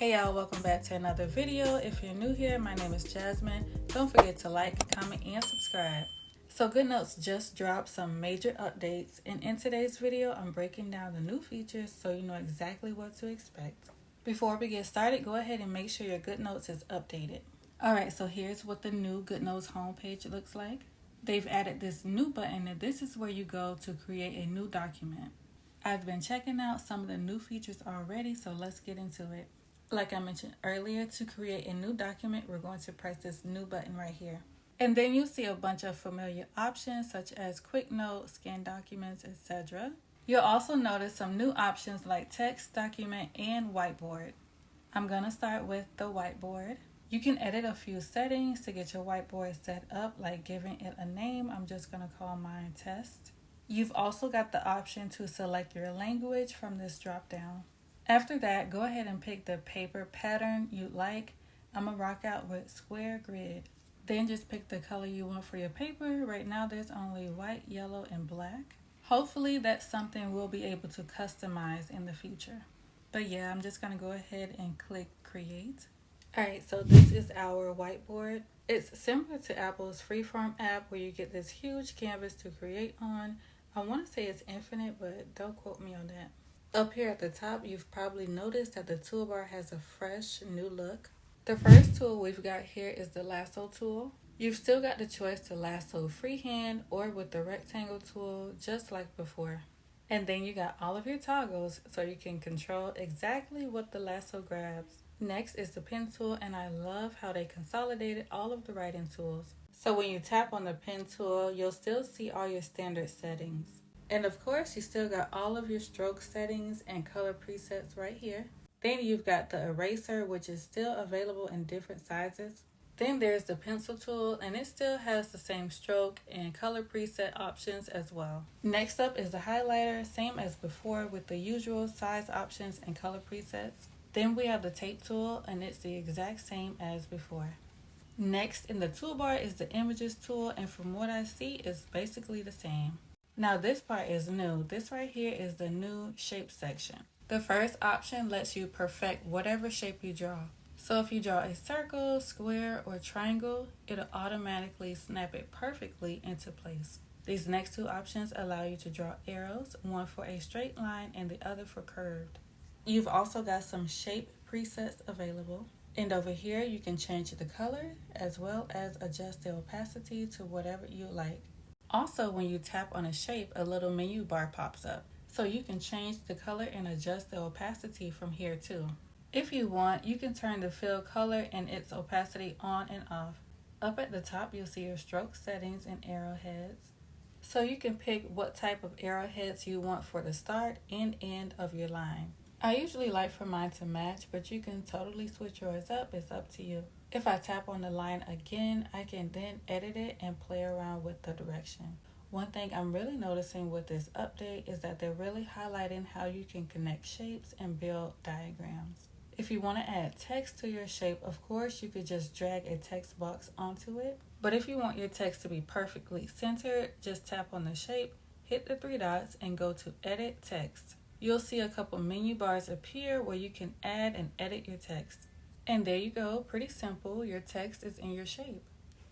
Hey y'all, welcome back to another video. If you're new here, my name is Jasmine. Don't forget to like, comment, and subscribe. So Goodnotes just dropped some major updates, and in today's video, I'm breaking down the new features so you know exactly what to expect. Before we get started, go ahead and make sure your Goodnotes is updated. Alright, so here's what the new Goodnotes homepage looks like. They've added this new button, and this is where you go to create a new document. I've been checking out some of the new features already, so let's get into it. Like I mentioned earlier, to create a new document, we're going to press this new button right here. And then you'll see a bunch of familiar options such as quick note, scan documents, etc. You'll also notice some new options like text, document, and whiteboard. I'm going to start with the whiteboard. You can edit a few settings to get your whiteboard set up, like giving it a name. I'm just going to call mine test. You've also got the option to select your language from this drop down. After that, go ahead and pick the paper pattern you'd like. I'm going to rock out with square grid. Then just pick the color you want for your paper. Right now there's only white, yellow, and black. Hopefully that's something we'll be able to customize in the future. But yeah, I'm just going to go ahead and click create. Alright, so this is our whiteboard. It's similar to Apple's Freeform app where you get this huge canvas to create on. I want to say it's infinite, but don't quote me on that. Up here at the top, you've probably noticed that the toolbar has a fresh new look. The first tool we've got here is the lasso tool. You've still got the choice to lasso freehand or with the rectangle tool, just like before. And then you got all of your toggles so you can control exactly what the lasso grabs. Next is the pen tool, and I love how they consolidated all of the writing tools. So when you tap on the pen tool, you'll still see all your standard settings. And of course, you still got all of your stroke settings and color presets right here. Then you've got the eraser, which is still available in different sizes. Then there's the pencil tool, and it still has the same stroke and color preset options as well. Next up is the highlighter, same as before with the usual size options and color presets. Then we have the tape tool, and it's the exact same as before. Next in the toolbar is the images tool, and from what I see, it's basically the same. Now this part is new. This right here is the new shape section. The first option lets you perfect whatever shape you draw. So if you draw a circle, square, or triangle, it'll automatically snap it perfectly into place. These next two options allow you to draw arrows, one for a straight line and the other for curved. You've also got some shape presets available. And over here you can change the color as well as adjust the opacity to whatever you like. Also, when you tap on a shape, a little menu bar pops up. So you can change the color and adjust the opacity from here too. If you want, you can turn the fill color and its opacity on and off. Up at the top, you'll see your stroke settings and arrowheads. So you can pick what type of arrowheads you want for the start and end of your line. I usually like for mine to match, but you can totally switch yours up. It's up to you. If I tap on the line again, I can then edit it and play around with the direction. One thing I'm really noticing with this update is that they're really highlighting how you can connect shapes and build diagrams. If you want to add text to your shape, of course, you could just drag a text box onto it. But if you want your text to be perfectly centered, just tap on the shape, hit the three dots, and go to Edit Text. You'll see a couple menu bars appear where you can add and edit your text. And there you go, pretty simple, your text is in your shape.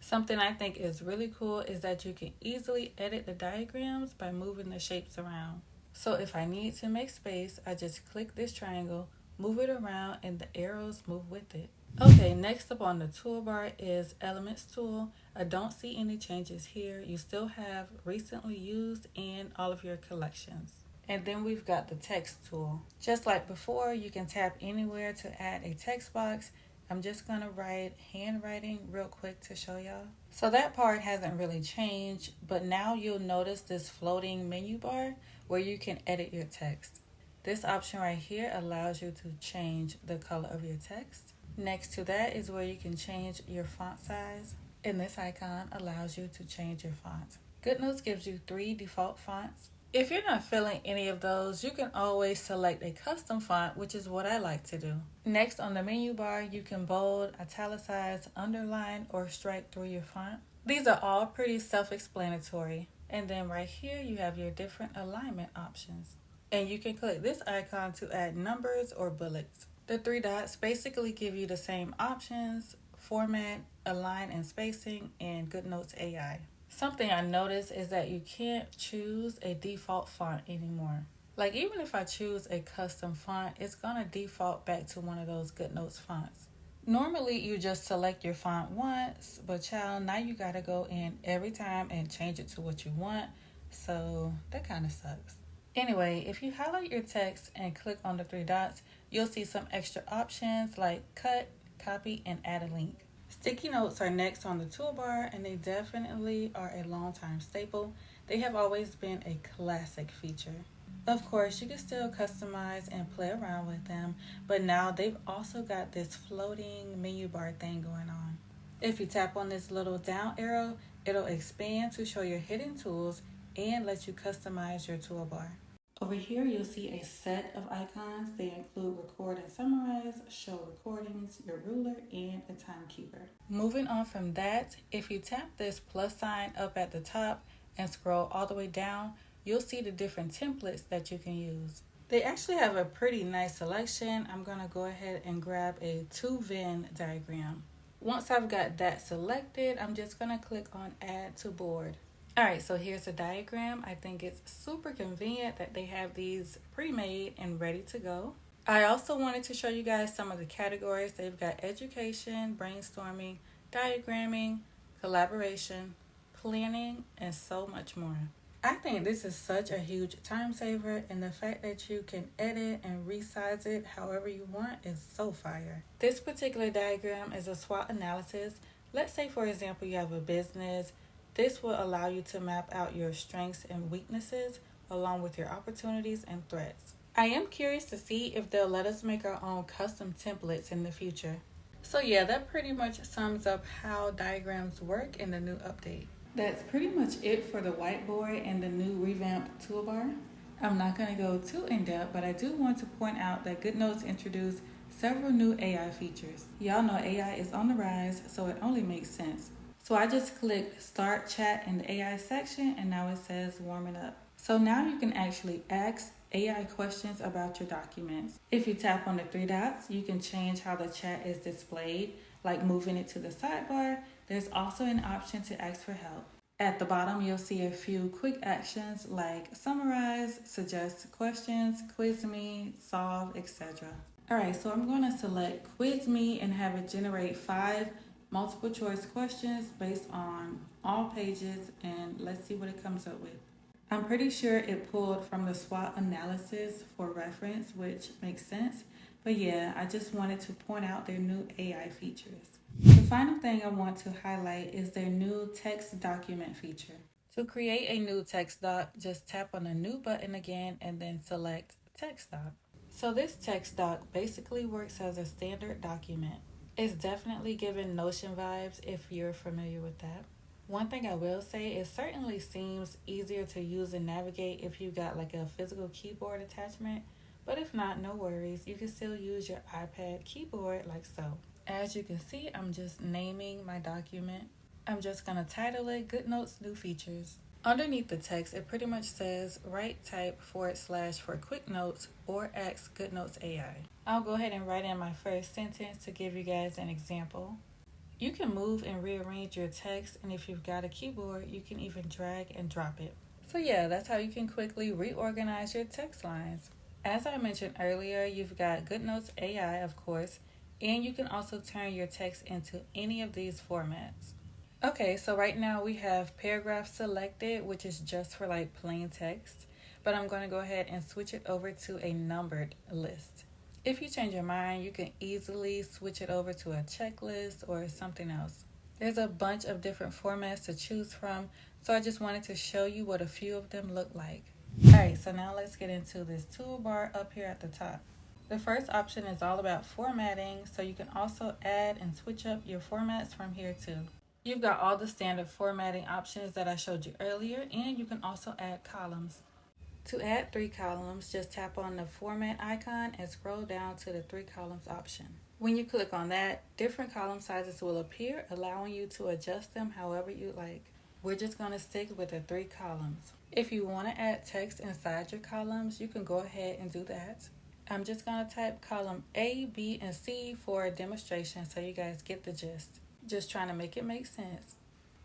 Something I think is really cool is that you can easily edit the diagrams by moving the shapes around. So if I need to make space, I just click this triangle, move it around, and the arrows move with it. Okay, next up on the toolbar is Elements tool. I don't see any changes here. You still have recently used and all of your collections. And then we've got the text tool. Just like before, you can tap anywhere to add a text box. I'm just going to write handwriting real quick to show y'all. So that part hasn't really changed, but now you'll notice this floating menu bar where you can edit your text. This option right here allows you to change the color of your text. Next to that is where you can change your font size. And this icon allows you to change your font. Goodnotes gives you 3 default fonts. If you're not feeling any of those, you can always select a custom font, which is what I like to do. Next on the menu bar, you can bold, italicize, underline, or strike through your font. These are all pretty self-explanatory. And then right here, you have your different alignment options. And you can click this icon to add numbers or bullets. The three dots basically give you the same options: format, align and spacing, and Goodnotes AI. Something I noticed is that you can't choose a default font anymore. Like, even if I choose a custom font, it's gonna default back to one of those Goodnotes fonts. Normally, you just select your font once, but child, now you gotta go in every time and change it to what you want, so that kind of sucks. Anyway, if you highlight your text and click on the three dots, you'll see some extra options like cut, copy, and add a link. Sticky notes are next on the toolbar, and they definitely are a long-time staple. They have always been a classic feature. Of course, you can still customize and play around with them, but now they've also got this floating menu bar thing going on. If you tap on this little down arrow, it'll expand to show your hidden tools and let you customize your toolbar. Over here, you'll see a set of icons. They include record and summarize, show recordings, your ruler, and a timekeeper. Moving on from that, if you tap this plus sign up at the top and scroll all the way down, you'll see the different templates that you can use. They actually have a pretty nice selection. I'm going to go ahead and grab a 2-Venn diagram. Once I've got that selected, I'm just going to click on Add to Board. Alright, so here's the diagram. I think it's super convenient that they have these pre-made and ready to go. I also wanted to show you guys some of the categories. They've got education, brainstorming, diagramming, collaboration, planning, and so much more. I think this is such a huge time saver, and the fact that you can edit and resize it however you want is so fire. This particular diagram is a SWOT analysis. Let's say, for example, you have a business. This will allow you to map out your strengths and weaknesses along with your opportunities and threats. I am curious to see if they'll let us make our own custom templates in the future. So yeah, that pretty much sums up how diagrams work in the new update. That's pretty much it for the whiteboard and the new revamped toolbar. I'm not going to go too in-depth, but I do want to point out that Goodnotes introduced several new AI features. Y'all know AI is on the rise, so it only makes sense. So I just clicked Start Chat in the AI section, and now it says Warming Up. So now you can actually ask AI questions about your documents. If you tap on the three dots, you can change how the chat is displayed, like moving it to the sidebar. There's also an option to ask for help. At the bottom, you'll see a few quick actions like summarize, suggest questions, quiz me, solve, etc. Alright, so I'm going to select quiz me and have it generate 5 multiple choice questions based on all pages, and let's see what it comes up with. I'm pretty sure it pulled from the SWOT analysis for reference, which makes sense. But yeah, I just wanted to point out their new AI features. The final thing I want to highlight is their new text document feature. To create a new text doc, just tap on the new button again and then select text doc. So this text doc basically works as a standard document. It's definitely giving Notion vibes if you're familiar with that. One thing I will say, it certainly seems easier to use and navigate if you got like a physical keyboard attachment, but if not, no worries. You can still use your iPad keyboard like so. As you can see, I'm just naming my document. I'm just going to title it Goodnotes New Features. Underneath the text, it pretty much says write type / for quick notes or ask Goodnotes AI. I'll go ahead and write in my first sentence to give you guys an example. You can move and rearrange your text, and if you've got a keyboard, you can even drag and drop it. So yeah, that's how you can quickly reorganize your text lines. As I mentioned earlier, you've got Goodnotes AI, of course, and you can also turn your text into any of these formats. Okay, so right now we have paragraph selected, which is just for like plain text, but I'm going to go ahead and switch it over to a numbered list. If you change your mind, you can easily switch it over to a checklist or something else. There's a bunch of different formats to choose from, so I just wanted to show you what a few of them look like. Alright, so now let's get into this toolbar up here at the top. The first option is all about formatting, so you can also add and switch up your formats from here too. You've got all the standard formatting options that I showed you earlier, and you can also add columns. To add 3 columns, just tap on the format icon and scroll down to the 3 columns option. When you click on that, different column sizes will appear, allowing you to adjust them however you like. We're just going to stick with the 3 columns. If you want to add text inside your columns, you can go ahead and do that. I'm just going to type column A, B, and C for a demonstration so you guys get the gist. Just trying to make it make sense.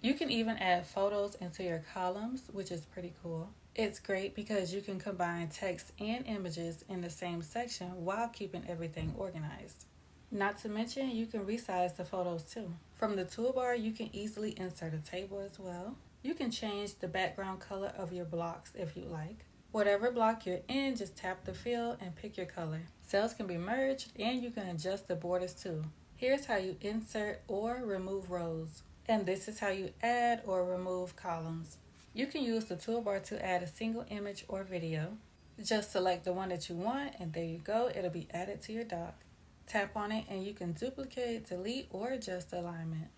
You can even add photos into your columns, which is pretty cool. It's great because you can combine text and images in the same section while keeping everything organized. Not to mention, you can resize the photos too. From the toolbar, you can easily insert a table as well. You can change the background color of your blocks if you like. Whatever block you're in, just tap the fill and pick your color. Cells can be merged and you can adjust the borders too. Here's how you insert or remove rows. And this is how you add or remove columns. You can use the toolbar to add a single image or video. Just select the one that you want and there you go, it'll be added to your doc. Tap on it and you can duplicate, delete, or adjust alignment.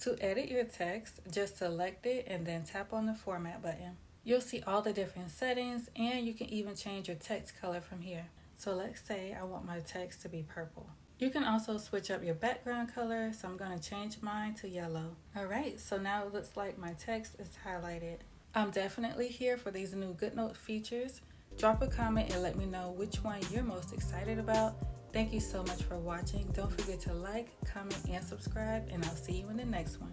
To edit your text, just select it and then tap on the format button. You'll see all the different settings and you can even change your text color from here. So let's say I want my text to be purple. You can also switch up your background color, so I'm going to change mine to yellow. Alright, so now it looks like my text is highlighted. I'm definitely here for these new Goodnotes features. Drop a comment and let me know which one you're most excited about. Thank you so much for watching. Don't forget to like, comment, and subscribe, and I'll see you in the next one.